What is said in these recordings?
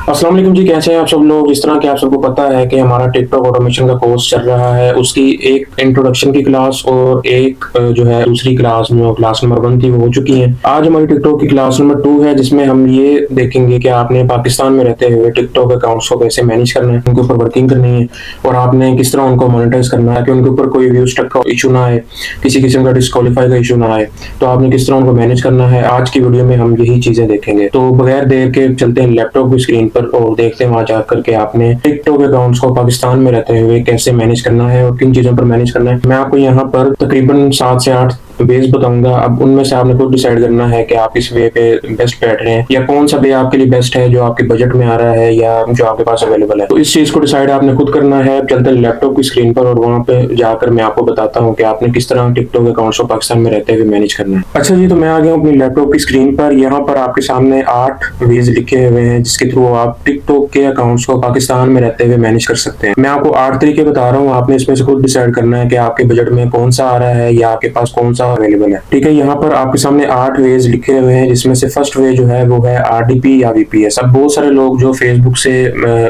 अस्सलाम वालेकुम जी, कैसे हैं आप सब लोग। जिस तरह कि आप सबको पता है कि हमारा टिकटॉक ऑटोमेशन का कोर्स चल रहा है, उसकी एक इंट्रोडक्शन की क्लास और एक जो है दूसरी क्लास जो क्लास नंबर 1 थी वो हो चुकी है। आज हमारी टिकटॉक की क्लास नंबर 2 है, जिसमें हम ये देखेंगे कि आपने पाकिस्तान में रहते हुए टिकटॉक अकाउंट्स को कैसे मैनेज करना है, उनके ऊपर वर्किंग करनी है और आपने किस तरह उनको मोनेटाइज करना है कि उनके ऊपर कोई व्यू स्टक का इशू ना आए, किसी किस्म का डिस्क्वालीफाई का इशू ना आए। तो आपने किस तरह उनको मैनेज करना है, आज की वीडियो में हम यही चीजें देखेंगे। तो बगैर देर के चलते हैं लैपटॉप की स्क्रीन पर और देखते हैं वहां जाकर के आपने टिकटॉक अकाउंट्स को पाकिस्तान में रहते हुए कैसे मैनेज करना है और किन चीजों पर मैनेज करना है। मैं आपको यहाँ पर तकरीबन 7 से 8 वेज बताऊंगा। अब उनमें से आपने खुद डिसाइड करना है कि आप इस वे पे बेस्ट बैठ रहे हैं या कौन सा वे आपके लिए बेस्ट है, जो आपके बजट में आ रहा है या जो आपके पास अवेलेबल है। तो इस चीज को डिसाइड आपने खुद करना है। चलते हैं लैपटॉप की स्क्रीन पर और वहां पे जाकर मैं आपको बताता हूँ कि आपने किस तरह टिकटॉक अकाउंट्स को पाकिस्तान में रहते हुए मैनेज करना है। अच्छा जी, तो मैं आ गया हूँ अपनी लैपटॉप की स्क्रीन पर। यहाँ पर आपके सामने 8 वेज लिखे हुए हैं जिसके थ्रू आप टिकटॉक के अकाउंट्स को पाकिस्तान में रहते हुए मैनेज कर सकते हैं। मैं आपको 8 तरीके बता रहा हूँ, आपने इसमें से खुद डिसाइड करना है कि आपके बजट में कौन सा आ रहा है या आपके पास कौन सा अवेलेबल है। ठीक है, यहाँ पर आपके सामने 8 वेज लिखे हुए हैं जिसमें से फर्स्ट वे जो है वो है आरडीपी या वीपीएस। अब बहुत सारे लोग जो फेसबुक से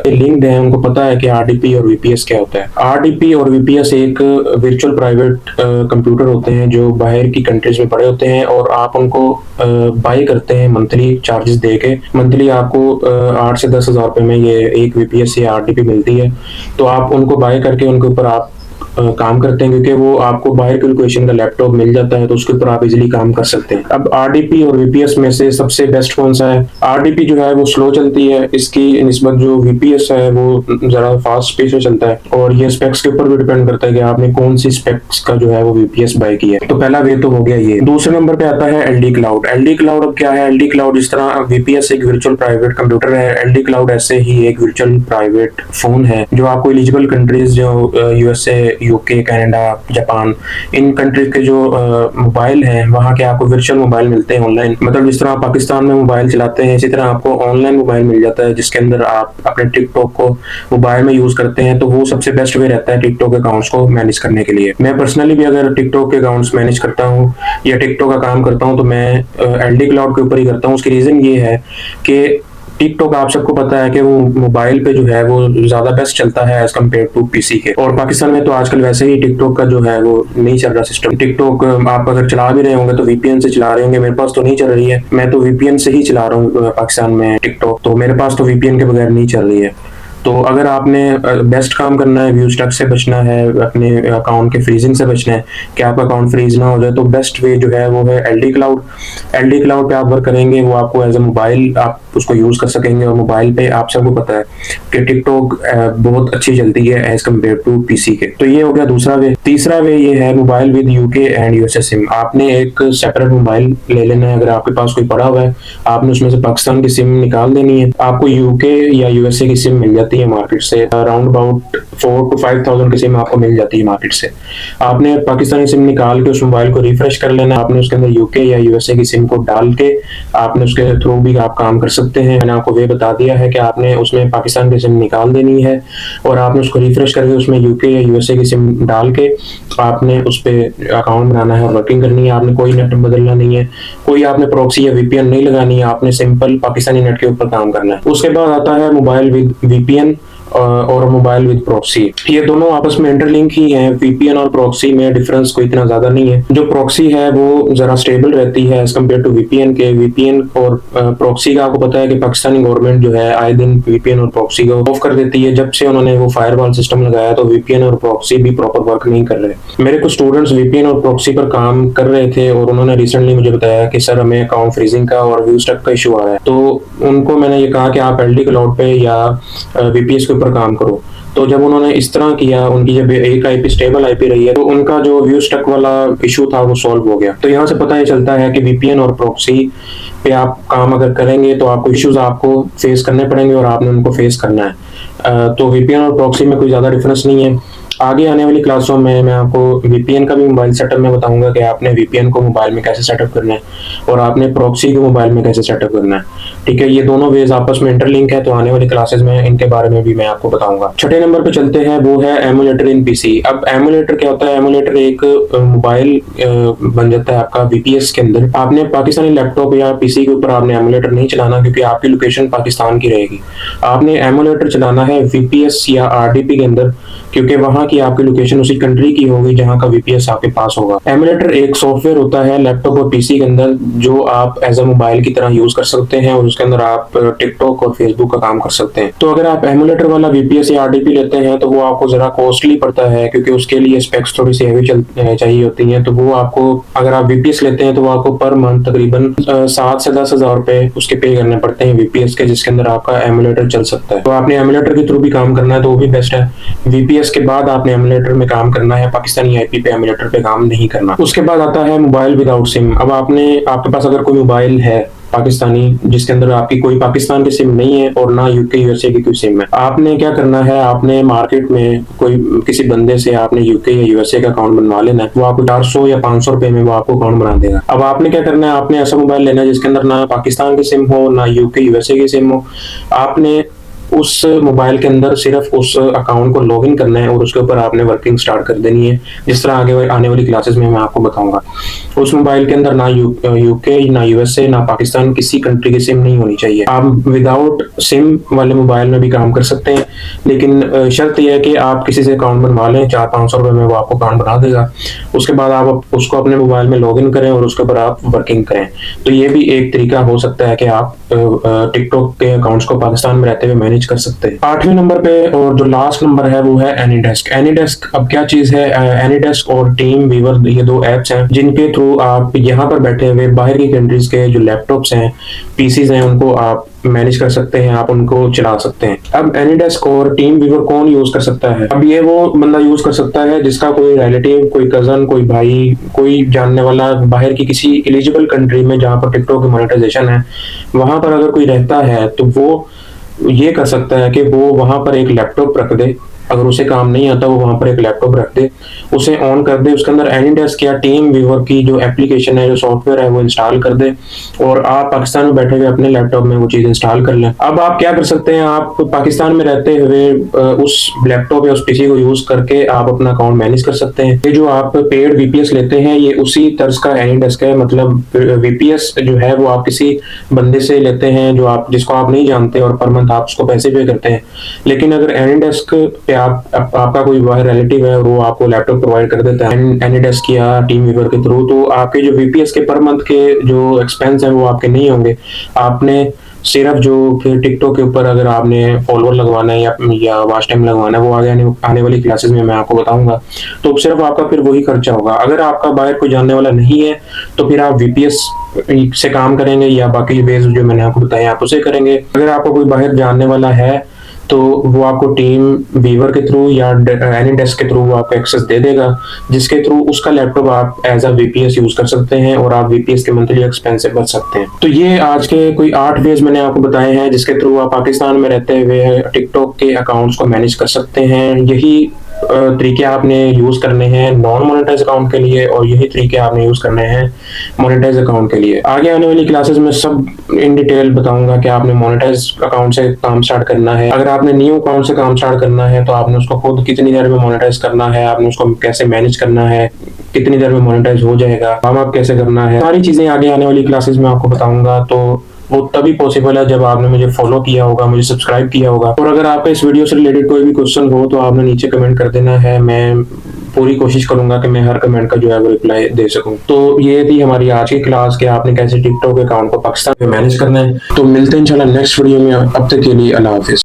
लिंक्ड हैं उनको पता है कि आरडीपी और वीपीएस क्या होता है। आरडीपी और वीपीएस एक वर्चुअल प्राइवेट कंप्यूटर होते हैं जो बाहर की कंट्रीज में पड़े होते हैं और आप उनको बाय करते हैं मंथली चार्जेस दे के। मंथली आपको 8 से 10 हजार रुपए में ये एक वीपीएस या आरडीपी मिलती है। तो आप उनको बाय करके उनके ऊपर आप काम करते हैं क्योंकि वो आपको बाहर के लोकेशन का लैपटॉप मिल जाता है तो उसके ऊपर आप इजीली काम कर सकते हैं। अब आरडीपी और वीपीएस में से सबसे बेस्ट कौन सा है? आरडीपी जो है वो स्लो चलती है, इसकी निस्बत जो वीपीएस है वो जरा फास्ट स्पीड में चलता है और ये स्पेक्स के ऊपर भी डिपेंड करता है कि आपने कौन सी स्पेक्स का जो है वो वीपीएस बाय किया है। तो पहला वे तो हो गया ये। दूसरे नंबर पे आता है एलडी क्लाउड। एलडी क्लाउड अब क्या है? एलडी क्लाउड जिस तरह वीपीएस एक वर्चुअल प्राइवेट कंप्यूटर है, एलडी क्लाउड ऐसे ही एक वर्चुअल प्राइवेट फोन है जो आपको एलिजिबल कंट्रीज जो यूएसए, यूके, कनाडा, जापान, इन कंट्रीज के जो मोबाइल हैं वहां के आपको वर्चुअल मोबाइल मिलते हैं ऑनलाइन। मतलब जिस तरह आप पाकिस्तान में मोबाइल चलाते हैं इसी तरह आपको ऑनलाइन मोबाइल मिल जाता है जिसके अंदर आप अपने टिकटॉक को मोबाइल में यूज करते हैं। तो वो सबसे बेस्ट वे रहता है टिकटॉक अकाउंट्स को मैनेज करने के लिए। मैं पर्सनली भी अगर टिकटॉक के अकाउंट्स मैनेज करता हूँ या टिकटॉक का काम करता हूँ तो मैं एलडी क्लाउड के ऊपर ही करता हूँ। उसकी रीजन ये है कि टिकटॉक आप सबको पता है कि वो मोबाइल पे जो है वो ज्यादा बेस्ट चलता है एज कम्पेयर टू पीसी के। और पाकिस्तान में तो आजकल वैसे ही टिकटॉक का जो है वो नहीं चल रहा सिस्टम। टिकटॉक आप अगर चला भी रहे होंगे तो वीपीएन से चला रहे होंगे। मेरे पास तो नहीं चल रही है, मैं तो वीपीएन से ही चला रहा हूँ पाकिस्तान में टिकटॉक। तो मेरे पास तो वीपीएन के बगैर नहीं चल रही है। तो अगर आपने बेस्ट काम करना है, व्यू स्टक से बचना है, अपने अकाउंट के फ्रीजिंग से बचना है कि आपका अकाउंट फ्रीज ना हो जाए, तो बेस्ट वे जो है वो है एलडी क्लाउड। एलडी क्लाउड पे आप वर्क करेंगे, वो आपको एज ए मोबाइल आप उसको यूज कर सकेंगे और मोबाइल पे आप सबको पता है कि टिकटॉक बहुत अच्छी चलती है एज कम्पेयर टू पीसी के। तो ये हो गया दूसरा वे। तीसरा वे ये है mobile with UK and USA SIM. आपने एक सेपरेट मोबाइल ले लेना है, अगर आपके पास कोई पड़ा हुआ है आपने उसमें से पाकिस्तान की सिम निकाल देनी है। आपको यूके या यूएसए की सिम मिल जाती है मार्केट से, अराउंड अबाउट 4 to 5,000 की सिम आपको मिल जाती है मार्केट से। आपने पाकिस्तानी सिम निकाल के उस मोबाइल को रिफ्रेश कर लेना। आपने उसके अंदर यूके या यूएसए की सिम को डाल के आपने उसके थ्रू भी आप काम कर सकते हैं। मैंने आपको वे बता दिया है कि आपने उसमें पाकिस्तान की सिम निकाल देनी है और आपने उसको रिफ्रेश करके उसमें यूके या यूएसए की सिम डाल के आपने उस पर अकाउंट बनाना है और वर्किंग करनी है। आपने कोई नेट बदलना नहीं है, कोई आपने प्रॉक्सी या वीपीएन नहीं लगानी है, आपने सिंपल पाकिस्तानी नेट के ऊपर काम करना है। उसके बाद आता है मोबाइल विद वीपीएन और मोबाइल विद प्रॉक्सी। ये दोनों आपस में इंटरलिंक ही हैं। वीपीएन और प्रॉक्सी में डिफरेंस कोई इतना ज्यादा नहीं है। जो प्रॉक्सी है वो जरा स्टेबल रहती है एज कम्पेयर टू वीपीएन के। वीपीएन और प्रॉक्सी का आपको पता है कि पाकिस्तानी गवर्नमेंट जो है आए दिन वीपीएन और प्रॉक्सी को ऑफ कर देती है। जब से उन्होंने वो फायरवॉल सिस्टम लगाया तो वीपीएन और प्रॉक्सी भी प्रॉपर वर्क नहीं कर रहे। मेरे कुछ स्टूडेंट्स वीपीएन और प्रॉक्सी पर काम कर रहे थे और उन्होंने रिसेंटली मुझे बताया कि सर हमें अकाउंट फ्रीजिंग का और व्यू स्टक का इशू आ रहा है। तो उनको मैंने ये कहा कि आप एलडी क्लाउड पे या वीपीएस के ऊपर काम करो। तो जब उन्होंने इस तरह किया, उनकी जब एक आईपी स्टेबल आईपी रही है तो उनका जो व्यू स्टक वाला इशू था वो सॉल्व हो गया। तो यहाँ से पता ही चलता है कि वीपीएन और प्रॉक्सी पे आप काम अगर करेंगे तो आपको इश्यूज आपको फेस करने पड़ेंगे और आपने उनको फेस करना है। तो वीपीएन और प्रॉक्सी में कोई ज्यादा डिफरेंस नहीं है। आगे आने वाली क्लासों में मैं आपको वीपीएन का भी मोबाइल सेटअप में बताऊंगा कि आपने वीपीएन को मोबाइल में कैसे सेटअप करना है और आपने प्रॉक्सी को मोबाइल में कैसे सेटअप करना है। ठीक है, ये दोनों वेज आपस में इंटरलिंक है, तो आने वाली क्लासेस में इनके बारे में भी मैं आपको बताऊंगा। छठे नंबर पे चलते हैं, वो है एमुलेटर इन पीसी। अब एमुलेटर क्या होता है? एमुलेटर एक मोबाइल बन जाता है आपका वीपीएस के अंदर। आपने पाकिस्तानी लैपटॉप या पीसी के ऊपर आपने एमुलेटर नहीं चलाना, क्योंकि आपकी लोकेशन पाकिस्तान की रहेगी। आपने एमुलेटर चलाना है वीपीएस या आरडीपी के अंदर, क्योंकि वहां की आपकी लोकेशन उसी कंट्री की होगी जहां का वीपीएस आपके पास होगा। एमुलेटर एक सॉफ्टवेयर होता है लैपटॉप और पीसी के अंदर, जो आप एज अ मोबाइल की तरह यूज कर सकते हैं, और उसके अंदर आप टिकटॉक और फेसबुक का काम कर सकते हैं। तो अगर आप एमुलेटर वाला वीपीएस या आरडीपी लेते हैं तो वो आपको जरा कॉस्टली पड़ता है, क्योंकि उसके लिए स्पेक्स थोड़ी सी हैवी चाहिए होती हैं। तो वो आपको, अगर आप वीपीएस लेते हैं तो वो आपको पर मंथ तकरीबन 7 से 10,000 रुपए उसके पे करने पड़ते हैं वीपीएस के, जिसके अंदर आपका एमुलेटर चल सकता है। तो आपने एमुलेटर के थ्रू भी काम करना है तो वो भी बेस्ट है। वीपीएस के बाद आपने एमुलेटर में काम करना है, पाकिस्तानी आईपी पे एमुलेटर पे काम नहीं करना। उसके बाद आता है मोबाइल विदाउट सिम। अब आपके पास अगर कोई मोबाइल है पाकिस्तानी जिसके अंदर आपकी कोई पाकिस्तान की सिम नहीं है और ना यूके यूएसए की कोई सिम है, आपने क्या करना है, आपने मार्केट में कोई किसी बंदे से आपने यूके या यूएसए का अकाउंट बनवा लेना है। वो आपको 400 या 500 रुपए में वो आपको अकाउंट बना देगा। अब आपने क्या करना है, आपने ऐसा मोबाइल लेना है जिसके अंदर ना पाकिस्तान की सिम हो ना यूके यूएसए की सिम हो। आपने उस मोबाइल के अंदर सिर्फ उस अकाउंट को लॉगिन करना है और उसके ऊपर आपने वर्किंग स्टार्ट कर देनी है, जिस तरह आगे आने वाली क्लासेस में मैं आपको बताऊंगा। उस मोबाइल के अंदर ना यूके ना यूएसए ना पाकिस्तान किसी कंट्री की सिम नहीं होनी चाहिए। आप विदाउट सिम वाले मोबाइल में भी काम कर सकते हैं, लेकिन शर्त यह है कि आप किसी से अकाउंट बनवा लें। 400-500 रुपए में वो आपको अकाउंट बना देगा। उसके बाद आप उसको अपने मोबाइल में लॉगिन करें और उसके ऊपर आप वर्किंग करें। तो ये भी एक तरीका हो सकता है कि आप टिकटॉक के अकाउंट्स को पाकिस्तान में रहते हुए मैनेज कर सकते हैं। 8वें नंबर पे और जो लास्ट नंबर है वो है एनीडेस्क। एनीडेस्क अब क्या चीज है? एनीडेस्क और टीम वीवर, ये दो एप्स हैं जिनके थ्रू आप यहाँ पर बैठे हुए बाहर की कंट्रीज के जो लैपटॉप्स हैं, पीसीज हैं, उनको आप मैनेज कर सकते हैं, आप उनको चला सकते हैं। अब एनीडेस्क और टीम वीवर कौन यूज कर सकता है? अब ये वो बंदा यूज कर सकता है जिसका कोई रिलेटिव, कोई कजन, कोई भाई, कोई जानने वाला बाहर की किसी एलिजिबल कंट्री में जहाँ पर टिकटॉक की मोनेटाइजेशन है, वहां पर अगर कोई रहता है तो वो ये कर सकता है कि वो वहां पर एक लैपटॉप रख दे। अगर उसे काम नहीं आता वो वहां पर एक लैपटॉप रख दे, उसे ऑन कर दे, उसके अंदर एनीडेस्क या टीम वीवर की जो एप्लीकेशन है, जो सॉफ्टवेयर है, वो इंस्टॉल कर दे और आप पाकिस्तान में बैठे हुए अपने लैपटॉप में वो चीज इंस्टॉल कर लें। अब आप क्या कर सकते हैं, आप पाकिस्तान में रहते हुए उस लैपटॉप या उस पीसी को यूज करके आप अपना अकाउंट मैनेज कर सकते हैं। ये जो आप पेड वीपीएस लेते हैं ये उसी तर्ज का एनीडेस्क है। मतलब वीपीएस जो है वो आप किसी बंदे से लेते हैं जो आप जिसको आप नहीं जानते और पर मंथ आप उसको पैसे पे करते हैं। लेकिन अगर एनीडेस्क पे आपका कोई बाहर रिलेटिव है और वो आपको लैपटॉप प्रोवाइड कर देता है एनीडेस्क या टीम वीवर के थ्रू, तो आपके जो वीपीएस के पर मंथ के जो एक्सपेंस हैं वो आपके नहीं होंगे। आपने सिर्फ जो फिर टिकटॉक के ऊपर अगर आपने फॉलोअर लगवाना है या वॉच टाइम लगवाना है, वो आने वाली क्लासेस में मैं आपको बताऊंगा। तो सिर्फ आपका फिर वही खर्चा होगा। अगर आपका बाहर कोई जानने वाला नहीं है तो फिर आप वीपीएस से काम करेंगे या बाकी वेज जो मैंने आपको बताया आप उसे करेंगे। अगर आपको कोई बाहर जानने वाला है तो वो आपको टीम वीवर के थ्रू या एनीडेस्क के थ्रू वो आपको एक्सेस दे देगा, जिसके थ्रू उसका लैपटॉप आप एज अ वीपीएस यूज कर सकते हैं और आप वीपीएस के मंथली एक्सपेंस से बच सकते हैं। तो ये आज के कोई 8 वेज मैंने आपको बताए हैं जिसके थ्रू आप पाकिस्तान में रहते हुए टिकटॉक के अकाउंट्स को मैनेज कर सकते हैं। यही तरीके आपने यूज करने हैं नॉन मोनेटाइज अकाउंट के लिए और यही तरीके आपने यूज करने हैं मोनेटाइज अकाउंट के लिए। आगे आने वाली क्लासेस में सब इन डिटेल बताऊंगा कि आपने मोनेटाइज अकाउंट से काम स्टार्ट करना है। अगर आपने न्यू अकाउंट से काम स्टार्ट करना है तो आपने उसको खुद कितनी देर में मोनेटाइज करना है, आपने उसको कैसे मैनेज करना है, कितनी देर में मोनेटाइज हो जाएगा, काम आप कैसे करना है, सारी चीजें आगे आने वाली क्लासेस में आपको बताऊंगा। तो वो तभी पॉसिबल है जब आपने मुझे फॉलो किया होगा, मुझे सब्सक्राइब किया होगा। और अगर आपका इस वीडियो से रिलेटेड कोई भी क्वेश्चन हो तो आपने नीचे कमेंट कर देना है। मैं पूरी कोशिश करूंगा कि मैं हर कमेंट का जो है वो रिप्लाई दे सकूं। तो ये थी हमारी आज की क्लास कि आपने कैसे टिकटॉक अकाउंट को पाकिस्तान में मैनेज करना है। तो मिलते हैं इंशाल्लाह नेक्स्ट वीडियो में। अब तक के लिए अल्लाह हाफिज।